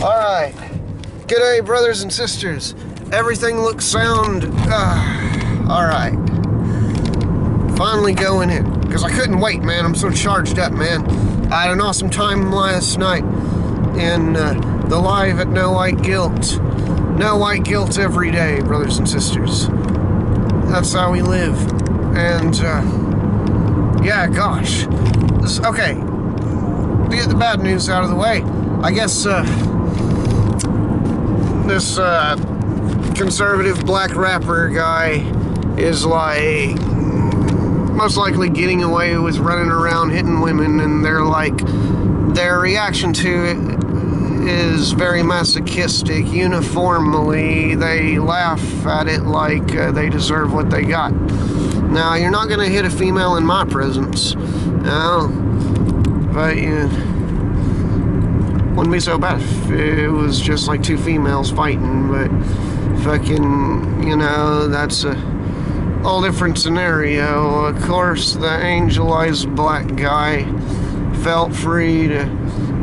Alright. G'day, brothers and sisters. Everything looks sound. Alright. Finally going in. Because I couldn't wait, man. I'm so charged up, man. I had an awesome time last night in the live at No White Guilt. No white guilt every day, brothers and sisters. That's how we live. And, yeah, gosh. Okay. To get the bad news out of the way, I guess, this, conservative black rapper guy is, like, most likely getting away with running around hitting women, and they're, like, their reaction to it is very masochistic. Uniformly, they laugh at it like they deserve what they got. Now, you're not gonna hit a female in my presence, no, but wouldn't be so bad if it was just like two females fighting, but fucking, you know, that's a whole different scenario. Of course, the angelized black guy felt free to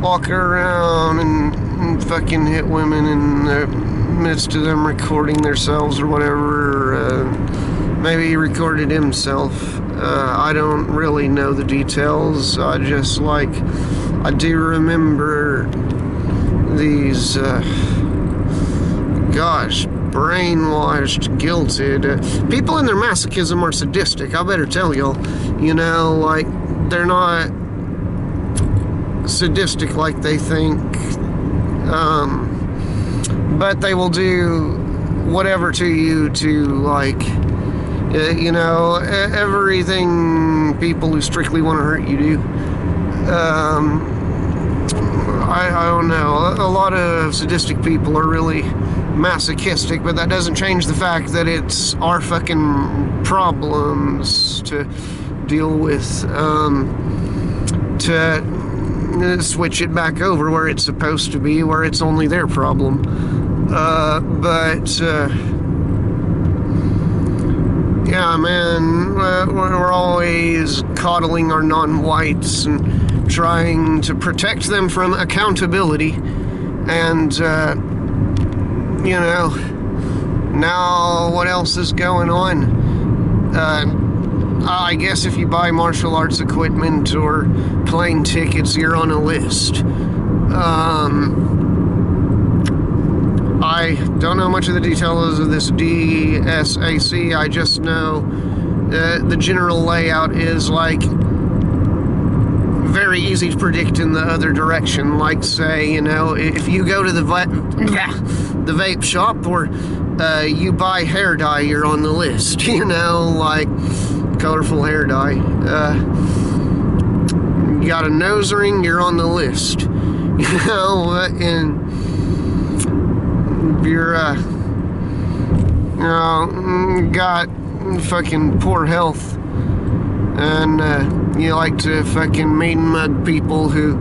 walk around and fucking hit women in the midst of them recording themselves or whatever. Maybe he recorded himself. I don't really know the details. I just, like, I do remember these, gosh, brainwashed, guilted. People in their masochism are sadistic, I better tell y'all. You know, like, they're not sadistic like they think, but they will do whatever to you to, like, you know, everything people who strictly want to hurt you do. I don't know. A lot of sadistic people are really masochistic, but that doesn't change the fact that it's our fucking problems to deal with, to switch it back over where it's supposed to be, where it's only their problem. Yeah, man, we're always coddling our non-whites and trying to protect them from accountability. And, you know, now what else is going on? I guess if you buy martial arts equipment or plane tickets, you're on a list. I don't know much of the details of this DSAC. I just know the general layout is, like, very easy to predict in the other direction. Like, say, you know, if you go to the vape shop or you buy hair dye, you're on the list. You know, like colorful hair dye. You got a nose ring, you're on the list. You know, and you're, you know, got fucking poor health, and you like to fucking mean mug people who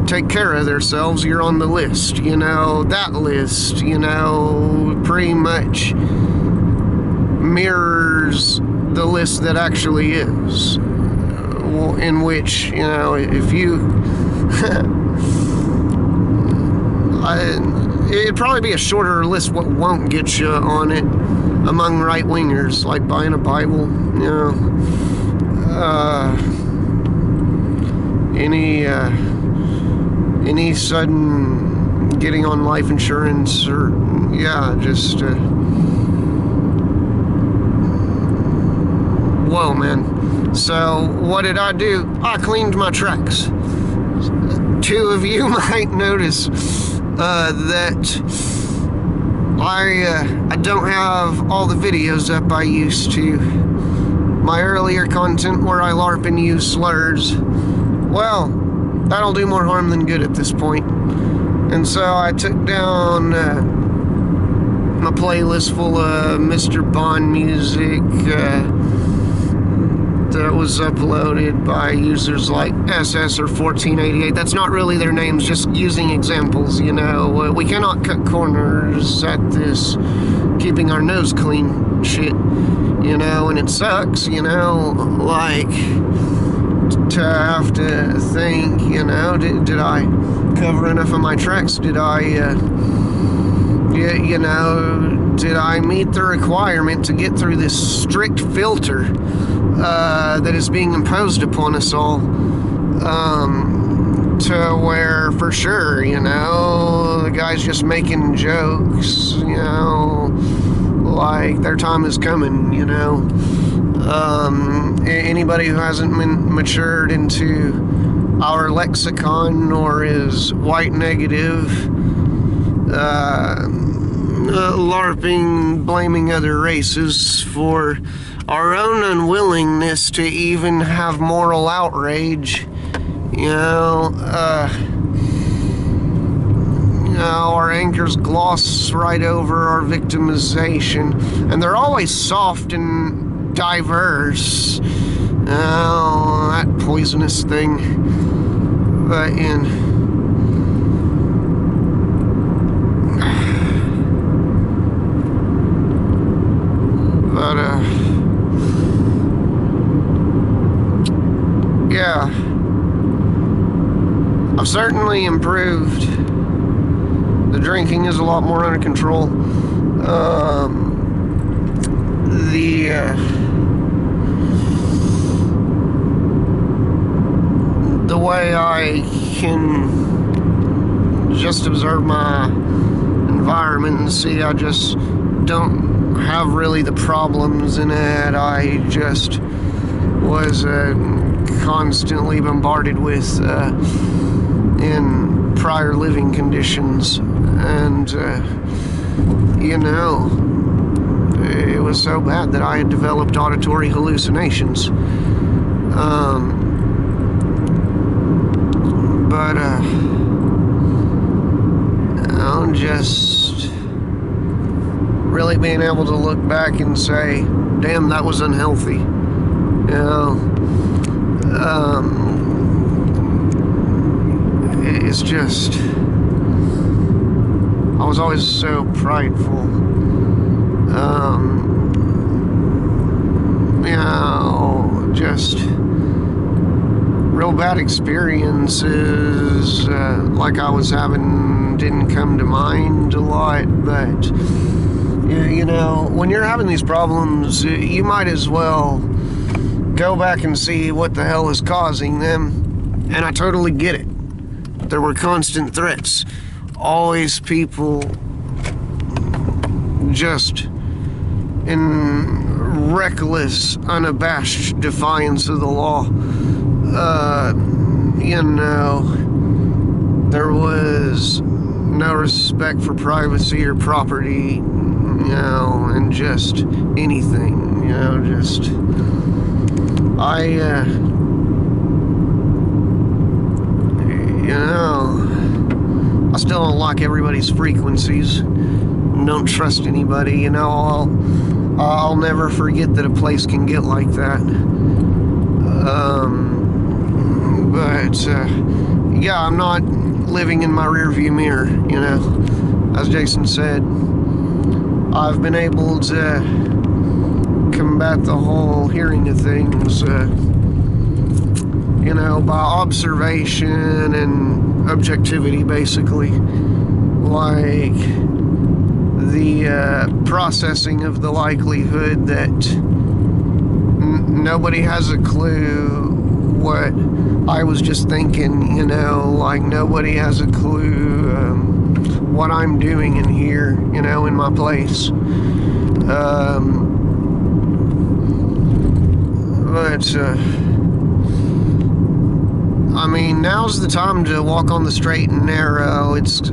take care of themselves, you're on the list. You know, that list, you know, pretty much mirrors the list that actually is, in which, you know, if you it'd probably be a shorter list what won't get you on it among right-wingers, like buying a Bible, you know, any sudden getting on life insurance, or, yeah, just, whoa, man. So, what did I do? I cleaned my tracks. Two of you might notice that I don't have all the videos up I used to. My earlier content where I LARP and use slurs, well, that'll do more harm than good at this point. And so I took down my playlist full of Mr. Bond music that was uploaded by users like SS or 1488. That's not really their names, just using examples, you know. We cannot cut corners at this keeping our nose clean shit, you know, and it sucks, you know, like, to have to think, you know, did I cover enough of my tracks? Did I, did I meet the requirement to get through this strict filter that is being imposed upon us all? To where, for sure, the guy's just making jokes, like their time is coming, Anybody who hasn't matured into our lexicon or is white negative, LARPing, blaming other races for our own unwillingness to even have moral outrage, our anchors gloss right over our victimization, and they're always soft and diverse. That poisonous thing. But yeah, I've certainly improved. The drinking is a lot more under control. The way I can just observe my environment and see, I just don't have really the problems in it. I just was constantly bombarded with in prior living conditions, and it was so bad that I had developed auditory hallucinations. Just really being able to look back and say, damn, that was unhealthy. It's just, I was always so prideful. Just real bad experiences like I was having didn't come to mind a lot, but when you're having these problems, you might as well go back and see what the hell is causing them. And I totally get it. There were constant threats, always people just in reckless, unabashed defiance of the law. There was no respect for privacy or property, and just anything, I still don't like everybody's frequencies. Don't trust anybody, I'll never forget that a place can get like that. I'm not living in my rearview mirror, As Jason said, I've been able to combat the whole hearing of things, by observation and objectivity, basically. Like the processing of the likelihood that nobody has a clue what I was just thinking, like nobody has a clue what I'm doing in here, in my place. Now's the time to walk on the straight and narrow. It's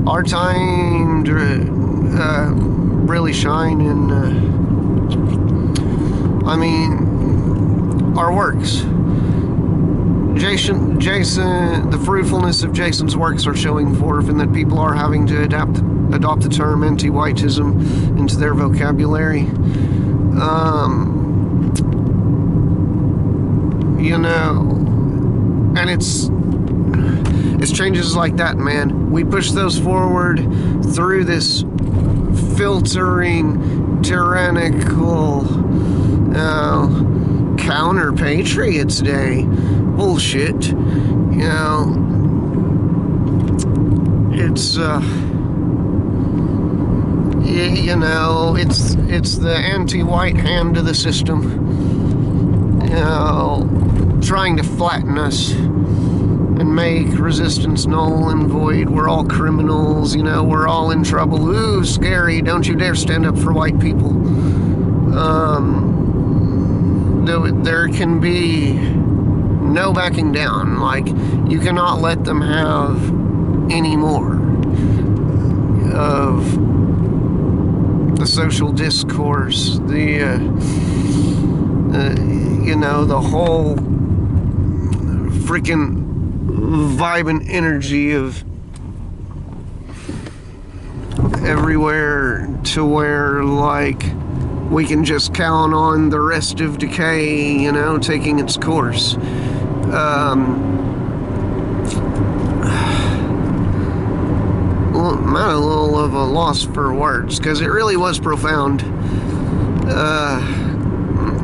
our time to really shine in, our works. Jason, the fruitfulness of Jason's works are showing forth, and that people are having to adopt the term anti-whiteism into their vocabulary. And it's changes like that, man. We push those forward through this filtering, tyrannical, counter-patriots day bullshit, it's you know, it's the anti-white hand of the system, you know, trying to flatten us and make resistance null and void. We're all criminals, you know, we're all in trouble. Ooh, scary, don't you dare stand up for white people. There can be no backing down. Like, you cannot let them have any more of the social discourse, you know, the whole freaking vibe and energy of everywhere, to where, like, we can just count on the rest of decay, you know, taking its course. I'm at a little of a loss for words, because it really was profound.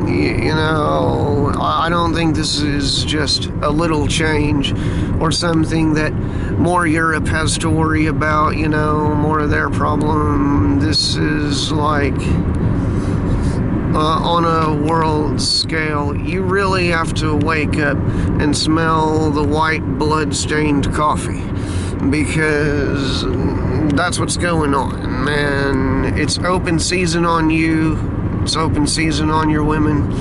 You know, I don't think this is just a little change or something that more Europe has to worry about, you know, more of their problem. This is like, on a world scale, you really have to wake up and smell the white blood-stained coffee, because that's what's going on, man. It's open season on you. It's open season on your women,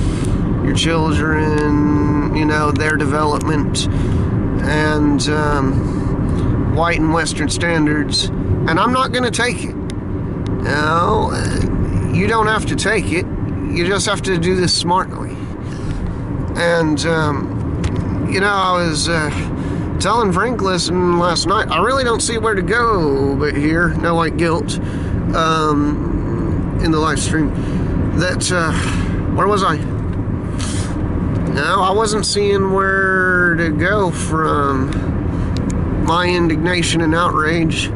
your children, you know, their development, and white and Western standards. And I'm not going to take it. No, you don't have to take it. You just have to do this smartly. And, you know, I was telling Frank, listen, last night, I really don't see where to go but here, no white guilt, in the live stream. That, where was I? No, I wasn't seeing where to go from my indignation and outrage.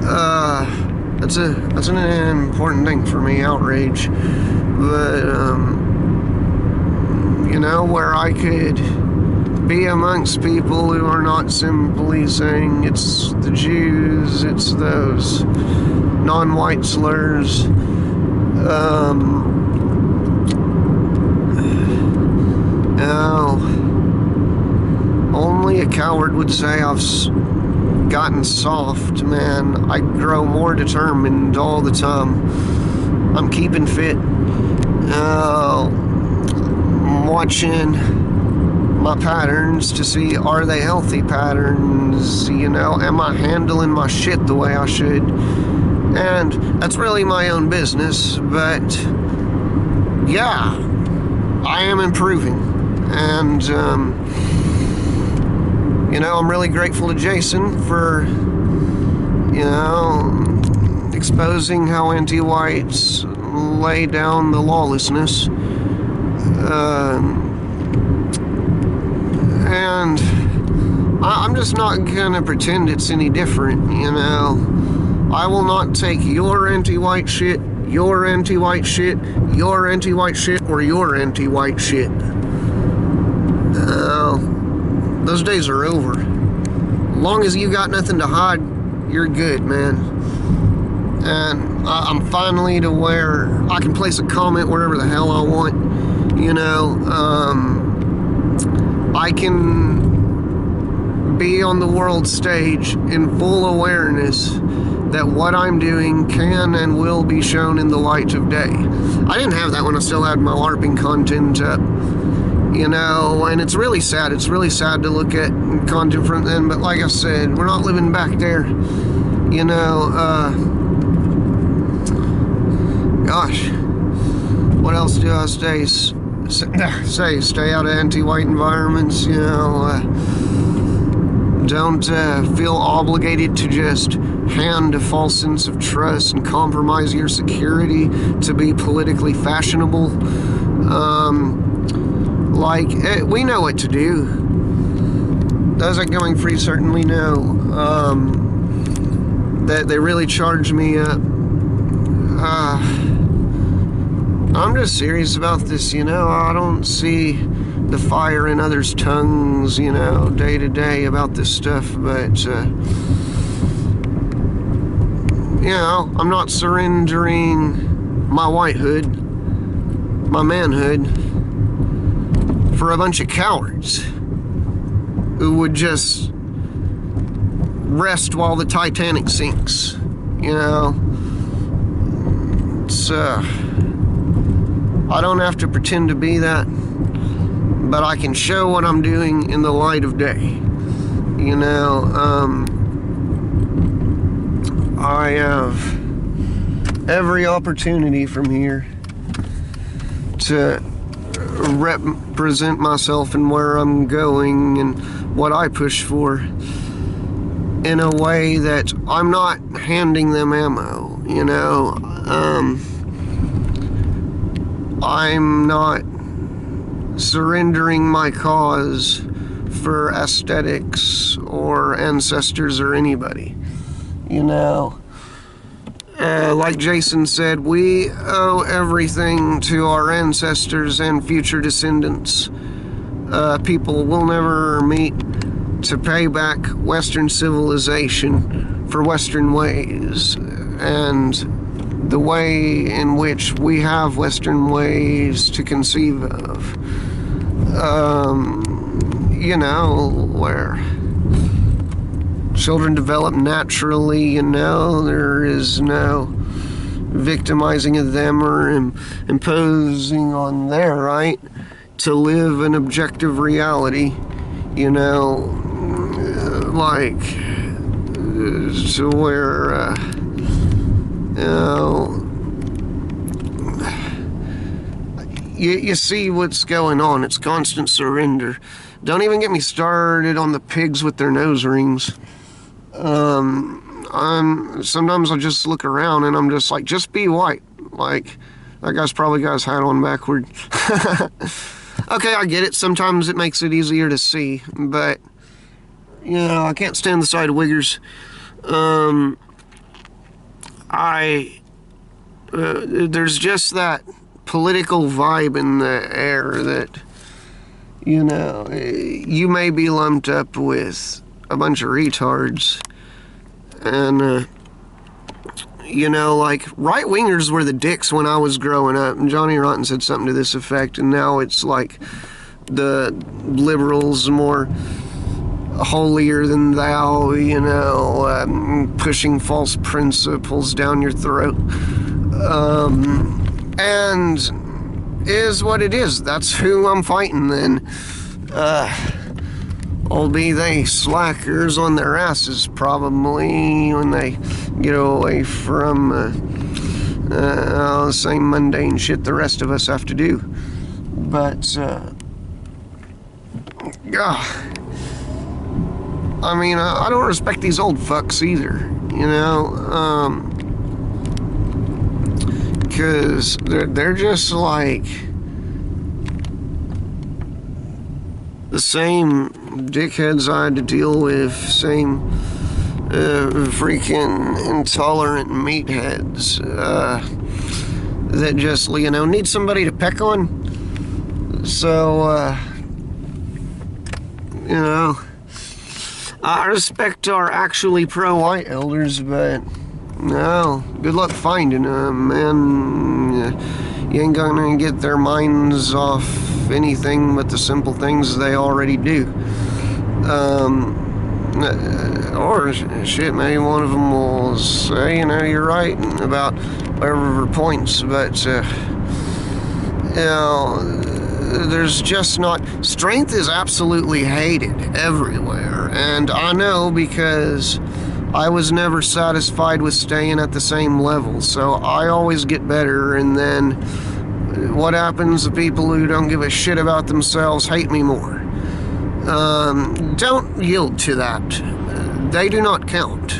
That's an important thing for me, outrage. But, you know, where I could be amongst people who are not simply saying it's the Jews, it's those non-white slurs. No, only a coward would say I've gotten soft, man. I grow more determined all the time. I'm keeping fit. I'm watching my patterns to see, are they healthy patterns? You know, am I handling my shit the way I should? And that's really my own business, but yeah, I am improving. And, you know, I'm really grateful to Jason for, you know, exposing how anti-whites lay down the lawlessness. And I'm just not gonna pretend it's any different, you know. I will not take your anti-white shit, your anti-white shit, your anti-white shit, or your anti-white shit. Those days are over. As long as you got nothing to hide, you're good, man. And I'm finally to where I can place a comment wherever the hell I want. You know, I can be on the world stage in full awareness that what I'm doing can and will be shown in the light of day. I didn't have that when I still had my LARPing content up, you know, and it's really sad. It's really sad to look at content from then, but like I said, we're not living back there, you know. Gosh, what else do I say? Stay out of anti-white environments, you know. Don't feel obligated to just hand a false sense of trust and compromise your security to be politically fashionable. We know what to do. Those at Going Free certainly know that they really charge me up. I'm just serious about this, you know. I don't see the fire in others' tongues, you know, day to day about this stuff, but you know, I'm not surrendering my whitehood, my manhood, for a bunch of cowards who would just rest while the Titanic sinks. You know, it's I don't have to pretend to be that, but I can show what I'm doing in the light of day. You know, I have every opportunity from here to represent myself and where I'm going and what I push for in a way that I'm not handing them ammo, you know. I'm not surrendering my cause for aesthetics or ancestors or anybody, you know. Like Jason said, we owe everything to our ancestors and future descendants. People we'll never meet, to pay back Western civilization for Western ways and the way in which we have Western ways to conceive of. You know, where children develop naturally, you know, there is no victimizing of them or imposing on their right to live an objective reality, you know, like, to where, you know, you see what's going on. It's constant surrender. Don't even get me started on the pigs with their nose rings. Sometimes I just look around and I'm just like, just be white. Like, that guy's probably got his hat on backward. Okay, I get it. Sometimes it makes it easier to see, but, you know, I can't stand the sight of wiggers. There's just that political vibe in the air that, you know, you may be lumped up with a bunch of retards, and, you know, like, right-wingers were the dicks when I was growing up, and Johnny Rotten said something to this effect, and now it's like the liberals more holier than thou, you know, pushing false principles down your throat. And is what it is. That's who I'm fighting then. Albeit they slackers on their asses probably when they get away from the same mundane shit the rest of us have to do. But, I mean, I don't respect these old fucks either, you know, because they're just like the same dickheads I had to deal with, same freaking intolerant meatheads that just, you know, need somebody to peck on. So, you know, I respect our actually pro-white elders, but no, good luck finding them, man. You ain't gonna get their minds off anything but the simple things they already do. Or shit, maybe one of them will say, you know, you're right about whatever points, but, you know, there's just not, strength is absolutely hated everywhere, and I know because I was never satisfied with staying at the same level, so I always get better, and then what happens? The people who don't give a shit about themselves hate me more. Don't yield to that. They do not count.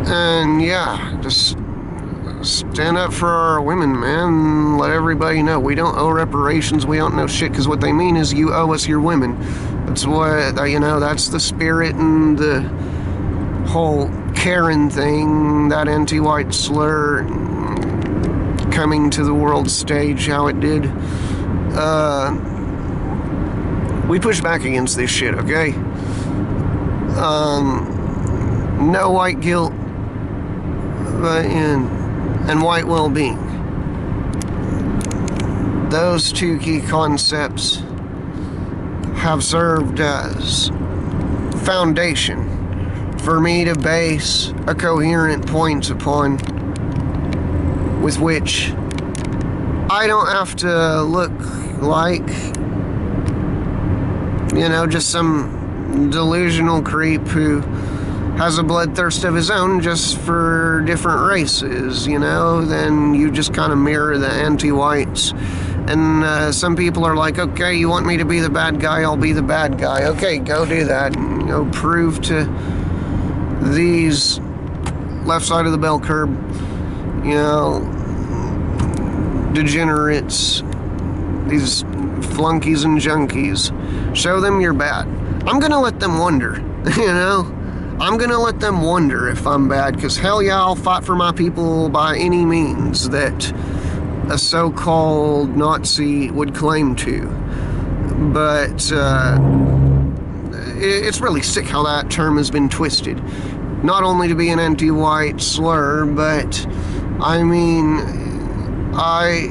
And yeah, just stand up for our women, man. Let everybody know we don't owe reparations. We don't know shit, because what they mean is you owe us your women. That's what, you know, that's the spirit and the whole Karen thing, that anti-white slur coming to the world stage, how it did. We push back against this shit, okay? no white guilt, but and white well-being. Those two key concepts have served as foundation for me to base a coherent point upon, with which I don't have to look like, just some delusional creep who has a bloodthirst of his own just for different races, then you just kind of mirror the anti-whites. And some people are like, okay, you want me to be the bad guy, I'll be the bad guy. Okay, go do that. And, prove to these left side of the bell curve, degenerates, these flunkies and junkies, show them you're bad. I'm gonna let them wonder, I'm gonna let them wonder if I'm bad, because hell yeah, I'll fight for my people by any means that a so-called Nazi would claim to. But it's really sick how that term has been twisted. Not only to be an anti-white slur, but I mean, I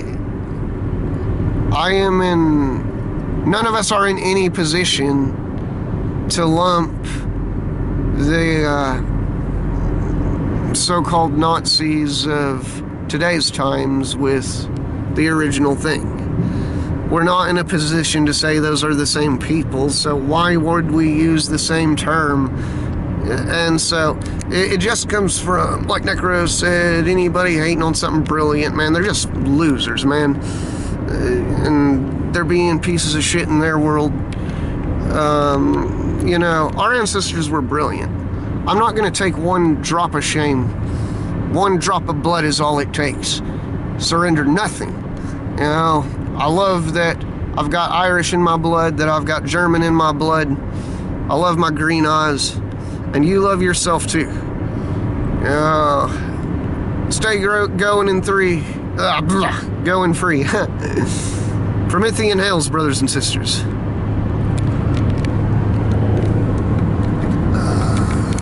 am in, none of us are in any position to lump the so-called Nazis of today's times with the original thing. We're not in a position to say those are the same people, so why would we use the same term? And so it just comes from, like Necro said, anybody hating on something brilliant, man, they're just losers, man. And they're being pieces of shit in their world. Our ancestors were brilliant. I'm not going to take one drop of shame. One drop of blood is all it takes. Surrender nothing. I love that I've got Irish in my blood, that I've got German in my blood. I love my green eyes. And you love yourself too. Stay going in three. Going free. Promethean hails, brothers and sisters.